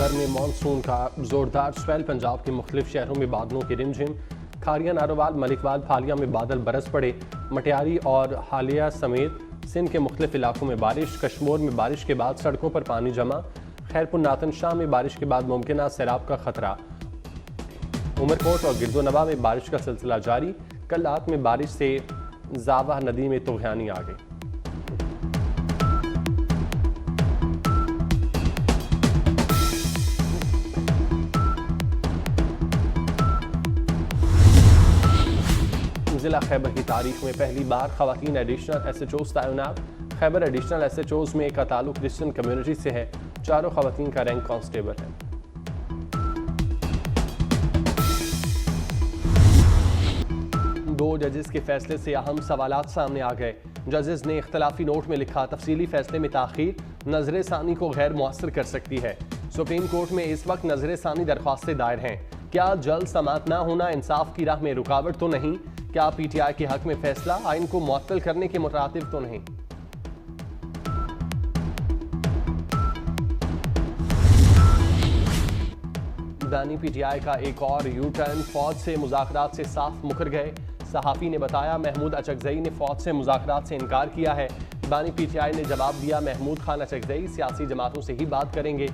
भर में मानसून का जोरदार स्पेल। पंजाब के मुख्तलिफ शहरों में बादलों की रिमझिम। खारिया, नारोवाल, मलिकवाल, फालिया में बादल बरस पड़े। मटियारी और हालिया समेत सिंध के मुख्तलिफ इलाकों में बारिश। कश्मीर में बारिश के बाद सड़कों पर पानी जमा। खैरपुर नातन शाह में बारिश के बाद मुमकिन सैलाब का खतरा। उमरकोट और गिरदोनवा में बारिश का सिलसिला जारी। कल रात में बारिश से जावा नदी में तुगयानी आ गई। जिला खैबर की तारीख में पहली बार खवातीन एडिशनल SHOs तैनात। खैबर एडिशनल SHOs में का ताल्लुक क्रिश्चियन कम्युनिटी से है। चारों खवातीन का रैंक कांस्टेबल है। दो जजेस के फैसले से अहम सवालात सामने आ गए। जजेस ने इख्तलाफी नोट में लिखा, तफसीली फैसले में ताखीर नजर सानी को गैर मुअस्सर कर सकती है। सुप्रीम कोर्ट में इस वक्त नजर सानी दरख्वास्तें दायर हैं। क्या जल्द समाअत न होना इंसाफ की राह में रुकावट तो नहीं? क्या PTI के हक में फैसला आइन को मुअत्तल करने के मुताबिक तो नहीं? बानी PTI का एक और यू टर्न। फौज से मुज़ाकरात से साफ मुकर गए। सहाफ़ी ने बताया, महमूद अचकज़ई ने फौज से मुज़ाकरात से इनकार किया है। बानी PTI ने जवाब दिया, महमूद खान अचकज़ई सियासी जमातों से ही बात करेंगे।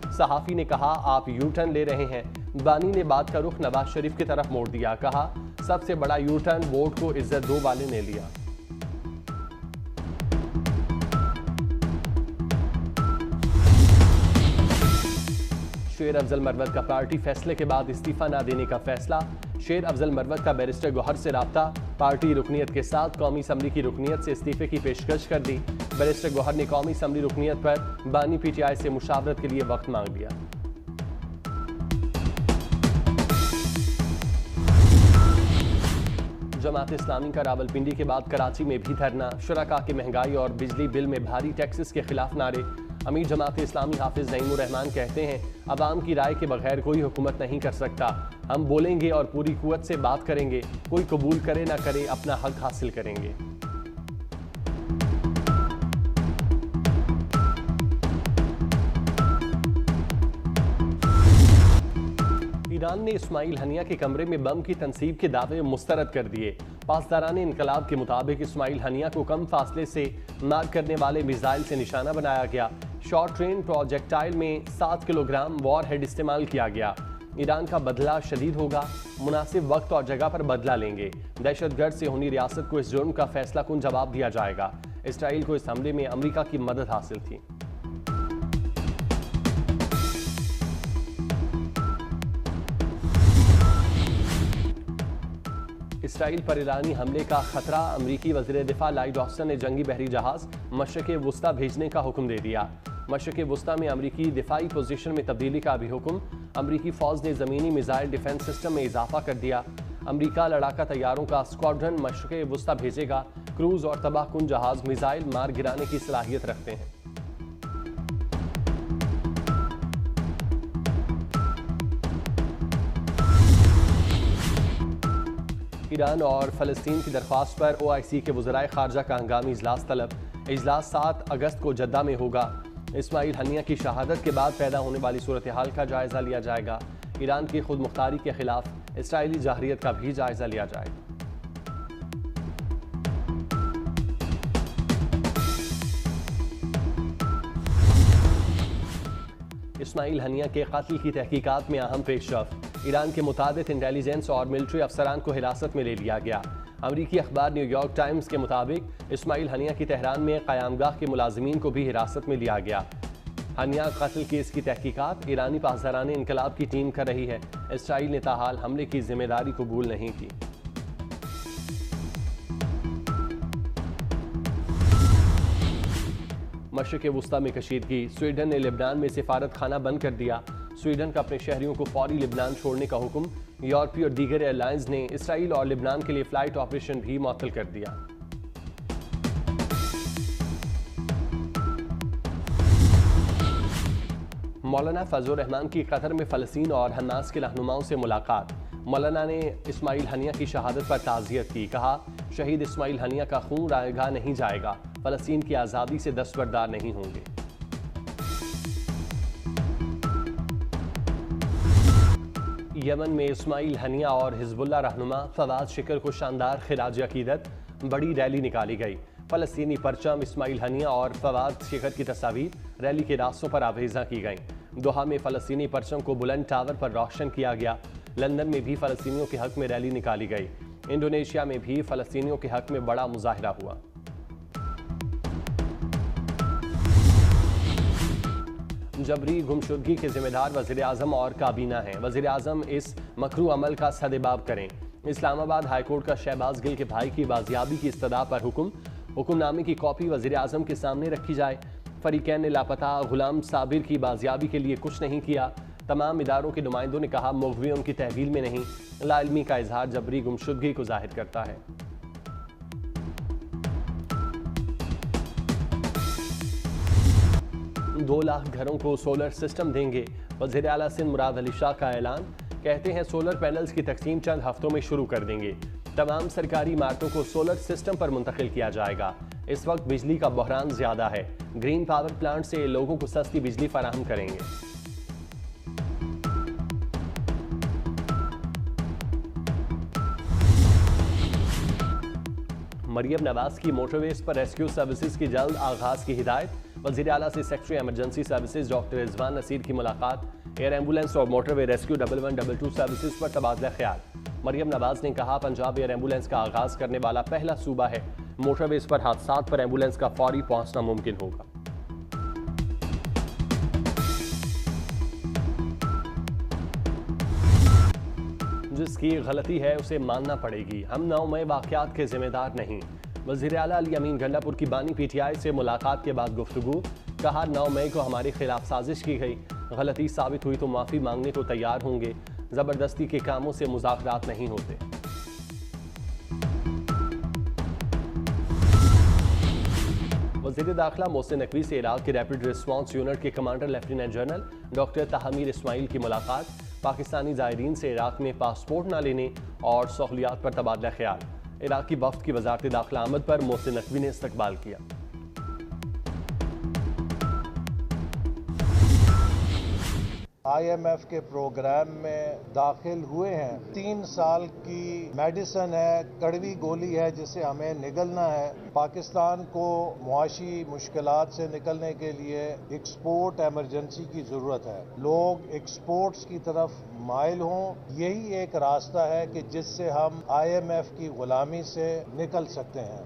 सहाफ़ी ने कहा, आप यू टर्न ले रहे हैं। बानी ने बात का रुख नवाज शरीफ की तरफ मोड़ दिया। कहा, सबसे बड़ा यू टर्न वोट को इज्जत दो वाले ने लिया। शेर अफजल मरवत का पार्टी फैसले के बाद इस्तीफा न देने का फैसला। शेर अफजल मरवत का बैरिस्टर गौहर से राब्ता। पार्टी रुकनीत के साथ कौमी असम्बली की रुकनीत से इस्तीफे की पेशकश कर दी। बैरिस्टर गौहर ने कौमी असम्बली रुकनीत पर बानी PTI से मुशावरत के लिए वक्त मांग लिया। जमात इस्लामी का रावलपिंडी के बाद कराची में भी धरना। शुरका के महंगाई और बिजली बिल में भारी टैक्सेस के खिलाफ नारे। अमीर जमात इस्लामी हाफिज नईमुर रहमान कहते हैं, अवाम की राय के बगैर कोई हुकूमत नहीं कर सकता। हम बोलेंगे और पूरी कुव्वत से बात करेंगे। कोई कबूल करे ना करे, अपना हक हासिल करेंगे। ईरान ने इस्माइल हनिया के कमरे में बम की तनसीब के दावे मुस्तरद कर दिए। पासदारान इनकलाब के मुताबिक इस्माइल हनिया को कम फासले से मार करने वाले मिसाइल से निशाना बनाया गया। शॉर्ट रेंज प्रोजेक्टाइल में 7 किलोग्राम वॉर हेड इस्तेमाल किया गया। ईरान का बदला शदीद होगा, मुनासिब वक्त और जगह पर बदला लेंगे। दहशतगर्द से होनी रियासत को इस जुर्म का फैसला कुन जवाब दिया जाएगा। इसराइल को इस हमले में अमरीका की मदद हासिल थी। इसराइल पर ईरानी हमले का खतरा। अमरीकी वज़ीर दिफा लॉयड ऑस्टिन ने जंगी बहरी जहाज मशरिक़ वुस्ता भेजने का हुक्म दे दिया। मशरिक़ वुस्ता में अमरीकी दिफाई पोजीशन में तब्दीली का भी हुक्म। अमरीकी फौज ने ज़मीनी मिसाइल डिफेंस सिस्टम में इजाफा कर दिया। अमरीका लड़ाका तैयारों का स्क्वाड्रन मशरिक़ वुस्ता भेजेगा। क्रूज और तबाहकुन जहाज मिसाइल मार गिराने की सलाहियत रखते हैं। ईरान और फ़लस्तीन की दरख्वास्त पर OIC के वज़राए ख़ारजा का हंगामी इजलास तलब। इजलास 7 अगस्त को जद्दा में होगा। इस्माइल हनिया की शहादत के बाद पैदा होने वाली सूरत हाल का जायज़ा लिया जाएगा। ईरान की खुद मुख्तारी के खिलाफ इसराइली जाहरियत का भी जायज़ा लिया जाएगा। इस्माइल हनिया के कत्ल की तहकीकात में अहम पेशरफ्त। ईरान के मुताबिक इंटेलिजेंस और मिलिट्री अफसरान को हिरासत में ले लिया गया। अमरीकी अखबार न्यूयॉर्क टाइम्स के मुताबिक इस्माइल हनिया की तेहरान में क़यामगाह के मुलाजिमीन को भी हिरासत में लिया गया। हनिया कत्ल केस की तहकीकात ईरानी पासदारान इनकलाब की टीम कर रही है। इसराइल ने ताहाल हमले की जिम्मेदारी कबूल नहीं की। मशरिक़ वुस्ता में कशीदगी। स्वीडन ने लेबनान में सिफारत खाना बंद कर दिया। स्वीडन का अपने शहरियों को फौरी लेबनान छोड़ने का हुक्म। यूरोपीय और दीगर एयरलाइंस ने इसराइल और लेबनान के लिए फ्लाइट ऑपरेशन भी मुअत्तल कर दिया। मौलाना फजल रहमान की कतर में फ़लस्तीन और हमास के रहनुमाओं से मुलाकात। मौलाना ने इस्माइल हनिया की शहादत पर ताज़ियत की। कहा, शहीद इस्माइल हनिया का खून रायगा नहीं जाएगा। फ़लस्तीन की आज़ादी से दस्तबरदार नहीं होंगे। यमन में इस्माइल हनिया और हिजबुल्लाह रहनुमा फवाद शिकर को शानदार खिराज अकीदत, बड़ी रैली निकाली गई। फलस्तीनी परचम, इस्माइल हनिया और फवाद शिकर की तस्वीर रैली के रास्तों पर आवेजा की गईं। दोहा में फलस्तीनी परचम को बुलंद टावर पर रोशन किया गया। लंदन में भी फलस्तीनियों के हक में रैली निकाली गई। इंडोनेशिया में भी फलस्तीनियों के हक में बड़ा मुजाहिरा हुआ। जबरी गुमशुदगी के जिम्मेदार वज़ीर आज़म और काबीना हैं। वज़ीर आज़म इस मकरू अमल का सदेबाब करें। इस्लामाबाद हाईकोर्ट का शहबाज गिल के भाई की बाजियाबी की इस्तदा पर हुक्मनामे की कॉपी वज़ीर आज़म के सामने रखी जाए। फरीकैन ने लापता गुलाम साबिर की बाजियाबी के लिए कुछ नहीं किया। तमाम इदारों के नुमाइंदों ने कहा मुग़वी उनकी तहवील में नहीं। लाइल्मी का इजहार जबरी गुमशुदगी को जाहिर करता है। 2 लाख घरों को सोलर सिस्टम देंगे। वज़ीर आला सिंध मुराद अली शाह का ऐलान। कहते हैं सोलर पैनल्स की तकसीम चंद हफ्तों में शुरू कर देंगे। तमाम सरकारी इमारतों को सोलर सिस्टम पर मुंतकिल किया जाएगा। इस वक्त बिजली का बहरान ज्यादा है। ग्रीन पावर प्लांट से लोगों को सस्ती बिजली फराहम करेंगे। मरियम नवाज की मोटरवेज पर रेस्क्यू सर्विसेज की जल्द आगाज की हिदायत। वज़ीर आला से secretary emergency services doctor Rizwan Naseer की मुलाकात। एयर एम्बुलेंस और मोटरवे रेस्क्यू 1112 सर्विसेज पर तबादला ख्याल। मरियम नवाज ने कहा पंजाब एयर एम्बुलेंस का आगाज करने वाला पहला सूबा है। मोटरवेज पर हादसात पर एम्बुलेंस का फौरी पहुंचना मुमकिन होगा। जिसकी गलती है उसे मानना पड़ेगी। हम 9 मई वाक़यात के जिम्मेदार नहीं। वज़ीर आला अली अमीन गंडापुर की बानी PTI से मुलाकात के बाद गुफ्तगू। कहा 9 मई को हमारे खिलाफ साजिश की गई। गलती साबित हुई तो माफ़ी मांगने को तैयार होंगे। ज़बरदस्ती के कामों से मुज़ाकरात नहीं होते। वज़ीर दाखिला मोहसिन नकवी से इराक के रैपिड रिस्पांस यूनिट के commander lieutenant general doctor Tahmir Ismail की मुलाकात। पाकिस्तानी ज़ायरीन से इराक में पासपोर्ट न लेने और सहूलियात पर तबादला ख्याल। इराकी वफ़द की वज़ारत दाखिला आमद पर मोहसिन नकवी ने इस्तकबाल किया। IMF के प्रोग्राम में दाखिल हुए हैं। 3 साल की मेडिसिन है, कड़वी गोली है जिसे हमें निगलना है। पाकिस्तान को मुआशी मुश्किलात से निकलने के लिए एक्सपोर्ट एमरजेंसी की ज़रूरत है। लोग एक्सपोर्ट्स की तरफ माइल हों। यही एक रास्ता है कि जिससे हम IMF की गुलामी से निकल सकते हैं।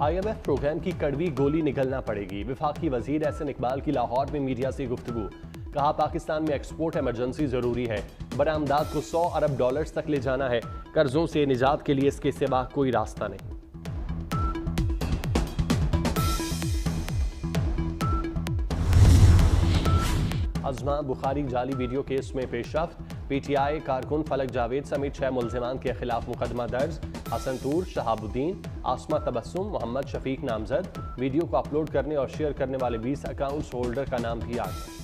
IMF प्रोग्राम की कड़वी गोली निगलना पड़ेगी। वफाकी वजीर एहसन इकबाल की लाहौर में मीडिया से गुफ्तगू। कहा पाकिस्तान में एक्सपोर्ट एमरजेंसी जरूरी है। बरामदात को $100 अरब तक ले जाना है। कर्जों से निजात के लिए इसके सिवा कोई रास्ता नहीं। अज़मा बुखारी जाली वीडियो केस में पेशरफ्त। PTI कारकुन फलक जावेद समेत 6 मुल्जिमान के खिलाफ मुकदमा दर्ज। हसन तूर, शहाबुद्दीन, आसमा तबस्सुम, मोहम्मद शफीक नामजद। वीडियो को अपलोड करने और शेयर करने वाले 20 अकाउंट्स होल्डर का नाम भी आ गया।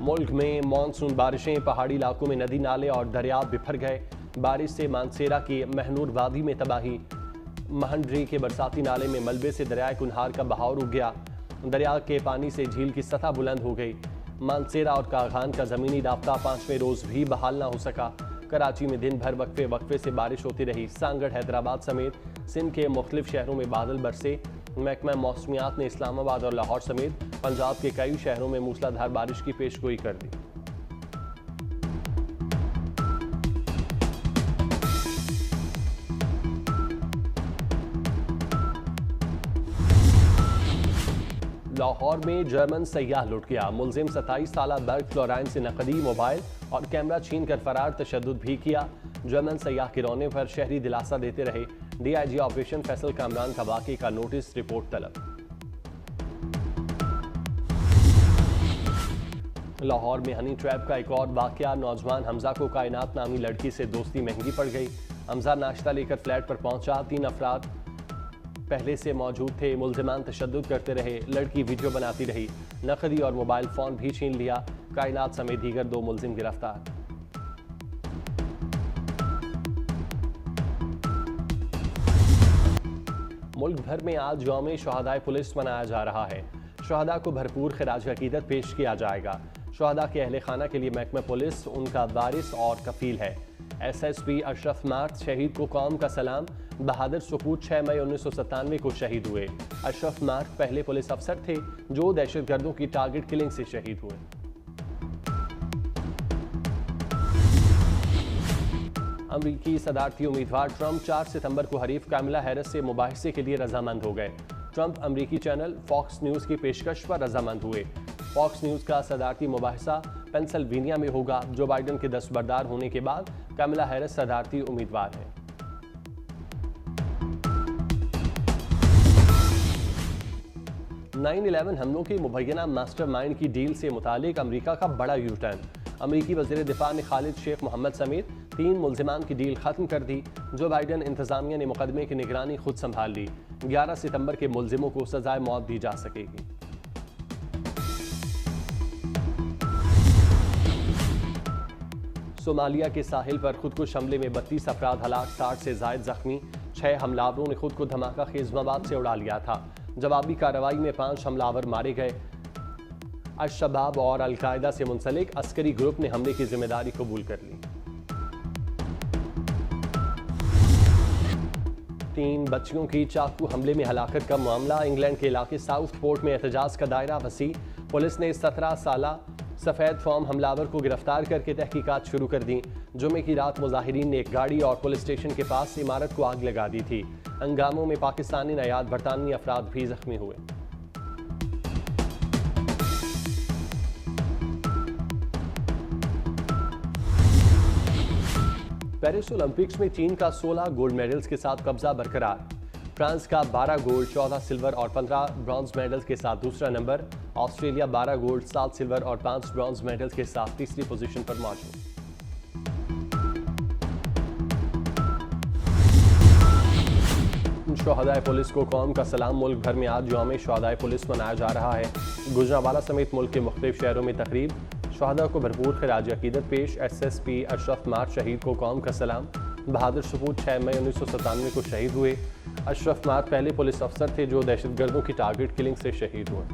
मुल्क में मानसून बारिशें। पहाड़ी इलाकों में नदी नाले और दरिया बिफर गए। बारिश से मानसेरा की महनूर वादी में तबाही। महंडरी के बरसाती नाले में मलबे से दरियाए कुन्हार का बहाव रुक गया। दरिया के पानी से झील की सतह बुलंद हो गई। मानसेरा और कागान का ज़मीनी राब्ता 5वें रोज़ भी बहाल ना हो सका। कराची में दिन भर वक्फे से बारिश होती रही। सांगड़, हैदराबाद समेत सिंध के मुख्तलिफ शहरों में बादल बरसे। महकमा मौसमियात ने इस्लामाबाद और लाहौर समेत पंजाब के कई शहरों में मूसलाधार बारिश की पेशगोई कर दी। लाहौर में जर्मन सयाह लुट गया। मुलजिम 27 साला बर्ग फ्लोराइन से नकदी, मोबाइल और कैमरा छीन कर फरार। तशद्दुद भी किया। जर्मन सयाह के रोने पर शहरी दिलासा देते रहे। DIG ऑपरेशन फैसल कामरान का वाक़े का नोटिस, रिपोर्ट तलब। लाहौर में हनी ट्रैप का एक और वाक़या। नौजवान हमजा को कायनात नामी लड़की से दोस्ती महंगी पड़ गई। हमजा नाश्ता लेकर फ्लैट पर पहुंचा। 3 अफराद पहले से मौजूद थे। मुल्जिमान तशद्दुद करते रहे। लड़की वीडियो बनाती रही। नकदी और मोबाइल फ़ोन भी छीन लिया। कायनात समेत दीगर 2 मुल्जिम गिरफ्तार। मुल्क भर में आज यौम शहादाए पुलिस मनाया जा रहा है। शहदा को भरपूर खिराज अकीदत पेश किया जाएगा। शहदा के अहले खाना के लिए महकमा पुलिस उनका वारिस और कफील है। SSP अशरफ मार्ट शहीद को कौम का सलाम। बहादुर सपूत 6 मई 1997 को शहीद हुए। अशरफ मार्ट पहले पुलिस अफसर थे जो दहशतगर्दों की टारगेट किलिंग से शहीद हुए। अमरीकी सदारती उम्मीदवार ट्रंप 4 सितंबर को हरीफ कामिला हैरिस से मुबाहिसे के लिए रजामंद हो गए। ट्रंप अमरीकी चैनल फॉक्स न्यूज़ की पेशकश पर रजामंद हुए। फॉक्स न्यूज़ का सदारती मुबाहिसा पेंसिल्वेनिया में होगा। जो बाइडन के दस्तबरदार होने के बाद कामिला हैरिस सदारती उम्मीदवार हैं। (9/11) हमलों के मुबैना मास्टरमाइंड की डील से मुतालिक अमरीका का बड़ा यू टर्न। अमरीकी वज़ीर दिफा ने खालिद शेख मोहम्मद समेत 3 मुल्जिमान की डील खत्म कर दी। जो बाइडन इंतजामिया ने मुकदमे की निगरानी खुद संभाल ली। 11 सितंबर के मुल्जिमों को सजाए मौत दी जा सकेगी। सोमालिया के साहिल पर खुदकुश हमले में 32 अफराद हलाक, 60 से जायद जख्मी। 6 हमलावरों ने खुद को धमाका खेज मवाद से उड़ा लिया था। जवाबी कार्रवाई में 5 हमलावर मारे गए। अल-शबाब और अल-कायदा से मुंसलिक अस्करी ग्रुप ने हमले की जिम्मेदारी कबूल कर ली। 3 बच्चियों की चाकू हमले में हलाकत का मामला। इंग्लैंड के इलाके साउथ पोर्ट में एहतजाज का दायरा वसी। पुलिस ने 17 साला सफ़ेद फॉर्म हमलावर को गिरफ्तार करके तहकीकात शुरू कर दी। जुमे की रात मुजाहिरीन ने एक गाड़ी और पुलिस स्टेशन के पास इमारत को आग लगा दी थी। हंगामों में पाकिस्तानी नयाद बरतानवी अफराद भी जख्मी हुए। पेरिस ओलंपिक्स में चीन का 16 गोल्ड मेडल्स के साथ कब्जा बरकरार। फ्रांस का 12 गोल्ड, 14 सिल्वर और 15 ब्रॉन्ज मेडल्स के साथ दूसरा नंबर। ऑस्ट्रेलिया 12 गोल्ड, 7 सिल्वर और 5 ब्रॉन्ज मेडल्स के साथ तीसरी पोजीशन पर मौजूद। शहदाए पुलिस को कौम का सलाम। मुल्क भर में आज यौम शहदाए पुलिस मनाया जा रहा है। गुजरांवाला समेत मुल्क के मुख्तलिफ शहरों में तकरीब। शहदा को भरपूर खिराज अकीदत पेश। SSP अशरफ मार्ट शहीद को कौम का सलाम। बहादुर सपूत 6 मई 1997 को शहीद हुए। अशरफ मार्ट पहले पुलिस अफसर थे जो दहशतगर्दों की टारगेट किलिंग से शहीद हुए।